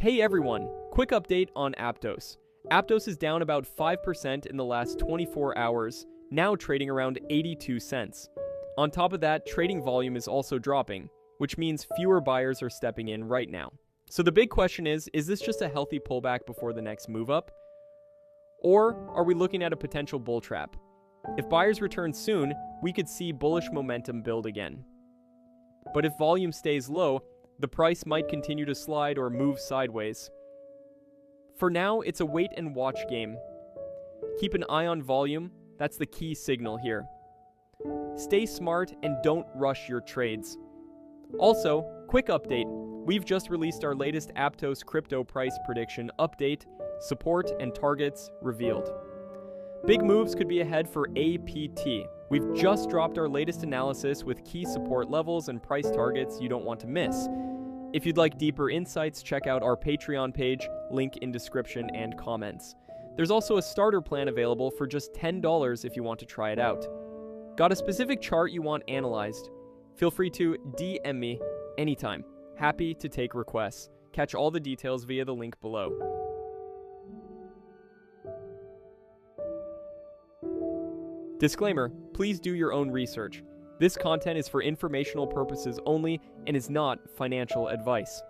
Hey everyone, quick update on Aptos. Aptos is down about 5% in the last 24 hours, now trading around 82 cents. On top of that, trading volume is also dropping, which means fewer buyers are stepping in right now. So the big question is this just a healthy pullback before the next move up? Or are we looking at a potential bull trap? If buyers return soon, we could see bullish momentum build again. But if volume stays low, the price might continue to slide or move sideways. For now, it's a wait and watch game. Keep an eye on volume, that's the key signal here. Stay smart and don't rush your trades. Also, quick update, we've just released our latest Aptos crypto price prediction update, support and targets revealed. Big moves could be ahead for APT. We've just dropped our latest analysis with key support levels and price targets you don't want to miss. If you'd like deeper insights, check out our Patreon page, link in description and comments. There's also a starter plan available for just $10 if you want to try it out. Got a specific chart you want analyzed? Feel free to DM me anytime. Happy to take requests. Catch all the details via the link below. Disclaimer, please do your own research. This content is for informational purposes only and is not financial advice.